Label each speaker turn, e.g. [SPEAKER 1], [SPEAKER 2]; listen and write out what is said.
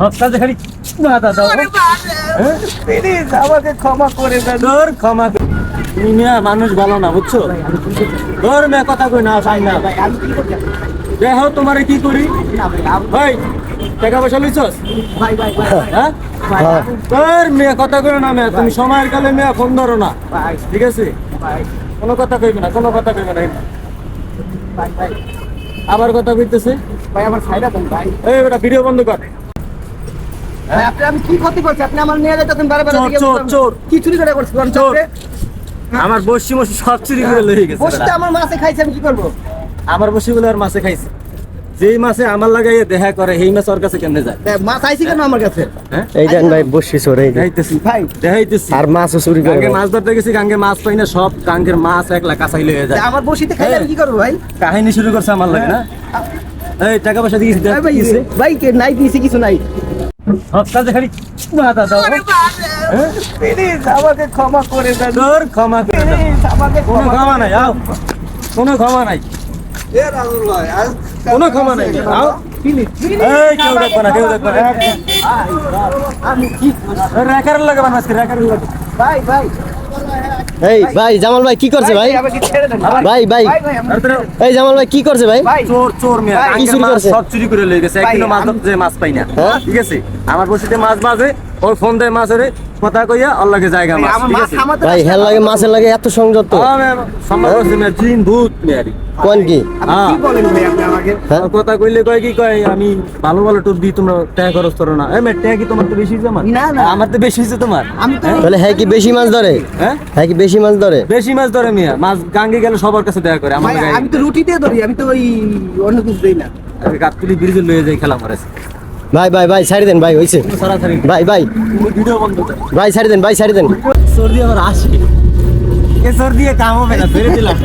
[SPEAKER 1] হসকাল খালি বাধা দাও। প্লিজ আমাকে ক্ষমা করে দেন। তোর ক্ষমা তুমি মিয়া মানুষ ভালো না বুঝছো? তোর মেয়ে কথা কই না চাই না। দেখো তোমারে কি করি ভাই, টাকা পয়সা লইছস? হ্যাঁ তোর মেয়ে কথা কই না মেয়ে, তুমি সময়ের কালে মেয়ে ফোন ধরো না, ঠিক আছে? কোনো কথা কইবে না, কোনো কথা কইবে না। আবার কথা কইতেছে
[SPEAKER 2] ভাই আমার সাইডা দেন ভাই।
[SPEAKER 1] এই বেটা ভিডিও বন্ধ কর।
[SPEAKER 2] ভাই আপনি আমি কি ক্ষতি করছি? আপনি আমার নিয়ে যাইতেছেন বারবার
[SPEAKER 1] চোর,
[SPEAKER 2] এদিকে।
[SPEAKER 1] চোর, চোর।
[SPEAKER 2] কি চুরি করে করছেন?
[SPEAKER 1] চোর। আমার বসি মসি সব চুরি করে লয়ে গেছে
[SPEAKER 2] বসতে
[SPEAKER 1] বেটা।
[SPEAKER 2] আমার মাছে খাইছে, আমি কি করব?
[SPEAKER 1] আমার বসি বলে আর মাছে খাইছে, যেই মাছে আমার লাগাইয়ে দেখা করে সেই মাছ ওর কাছে কেমনে যায়?
[SPEAKER 2] মাছ আইছি কেন আমার কাছে?
[SPEAKER 1] হ্যাঁ
[SPEAKER 3] এই দেন ভাই বসছি চোর এই যে।
[SPEAKER 1] দেখাইতেছি
[SPEAKER 2] ভাই
[SPEAKER 1] দেখাইতেছি।
[SPEAKER 3] আর মাছও চুরি করে
[SPEAKER 1] গাঙ্গে মাছ ধরতে গেছি, গাঙ্গে মাছ পাই না, সব গাঙ্গের মাছ একলা কাঁচাই লয়ে যায়।
[SPEAKER 2] আমার বসিতে খাইলে আমি কি করব ভাই?
[SPEAKER 1] কাহিনী শুরু করছে আমার লাগে না। এই টাকা পয়সা দিয়েছি
[SPEAKER 2] ভাই ভাই ভাই কে নাই দিয়েছি কিছু নাই।
[SPEAKER 1] হসকাল খালি বাধা দাও।
[SPEAKER 2] প্লিজ আমাকে ক্ষমা করে দেন।
[SPEAKER 1] তোর ক্ষমা করে দাও।
[SPEAKER 2] প্লিজ আমাকে
[SPEAKER 1] কোনো ক্ষমা নাই, আও কোনো ক্ষমা নাই,
[SPEAKER 2] এ রাজুল ভাই আজ
[SPEAKER 1] কোনো ক্ষমা নাই, আও।
[SPEAKER 2] প্লিজ
[SPEAKER 1] এই কেউ দেখবে না, কেউ দেখবে না।
[SPEAKER 2] আমি কি
[SPEAKER 1] রেখার লাগে বানাচ্ছি, রেখার লাগে।
[SPEAKER 2] ভাই ভাই
[SPEAKER 3] এই ভাই জামাল ভাই কি করছে ভাই?
[SPEAKER 2] আমাকে ছেড়ে দেন
[SPEAKER 3] ভাই ভাই এই জামাল ভাই কি করছে ভাই?
[SPEAKER 2] ভাই
[SPEAKER 1] চোর চোর মেয়ে,
[SPEAKER 2] ভাই,
[SPEAKER 1] গাঙ্গের
[SPEAKER 3] কি চুরি
[SPEAKER 1] মাছ
[SPEAKER 3] করছে?
[SPEAKER 1] সব চুরি করে লয়ে গেছে। একদিনও
[SPEAKER 2] ভাই,
[SPEAKER 1] মাছ ধরতে মাছ পাই না,
[SPEAKER 3] হ্যাঁ?
[SPEAKER 1] ঠিক আছে? আমার বসিতে মাছ বাজে, ওর ফোন দেয় মাছের কথা কইয়া ওর লাগে জায়গা মাছ,
[SPEAKER 2] আমার
[SPEAKER 1] ঠিক
[SPEAKER 2] মাছ
[SPEAKER 1] আছে?
[SPEAKER 2] থামাতে
[SPEAKER 3] ভাই হেল লাগে মাছের লাগে এত সংযত
[SPEAKER 1] সম্মান করছে মেয়ে, জিন ভূত মেয়ারি।
[SPEAKER 3] কোন কি?
[SPEAKER 2] আপনি কি বলেন ভাই আপনি আমাকে?
[SPEAKER 3] হ্যাঁ?
[SPEAKER 1] ওর কথা কইলে কয় কি কয়, আমি ভালো ভালো টুপ দিই, তোমরা টাকা খরচ করো না। এই মেয়ে টাকা কি তোমার তো বেশি হয়েছে আমার?
[SPEAKER 2] না, না।
[SPEAKER 1] আমার তো বেশি হয়েছে তোমার।
[SPEAKER 2] আমি তো
[SPEAKER 3] তাহলে হ্যাঁ কি বেশি মাছ ধরে?
[SPEAKER 1] হ্যাঁ
[SPEAKER 3] হ্যাঁ কি বেশি মাছ ধরে?
[SPEAKER 1] বেশি মাছ ধরে মিয়া, মাছ গাঙ্গে গেলে সবার কাছে দেখা করে, আমার
[SPEAKER 2] ভাই
[SPEAKER 1] গায়ে
[SPEAKER 2] আমি তো রুটি দিয়ে ধরি, আমি তো ওই অন্য কিছু দেই না।
[SPEAKER 1] গাতকুলি ব্রিজে লয়ে যাই খেলা মারে।
[SPEAKER 3] ভাই ভাই ভাই ছাড়ি দেন ভাই হইছে।
[SPEAKER 1] সারাসারি
[SPEAKER 3] ভাই ভাই
[SPEAKER 1] ভিডিও বন্ধ করে।
[SPEAKER 3] ভাই ছাড়ি দেন ভাই ছাড়ি দেন।
[SPEAKER 1] সর্দি আবার আসে, এ সর্দি কাম হবে না, ফেরে দিলাম।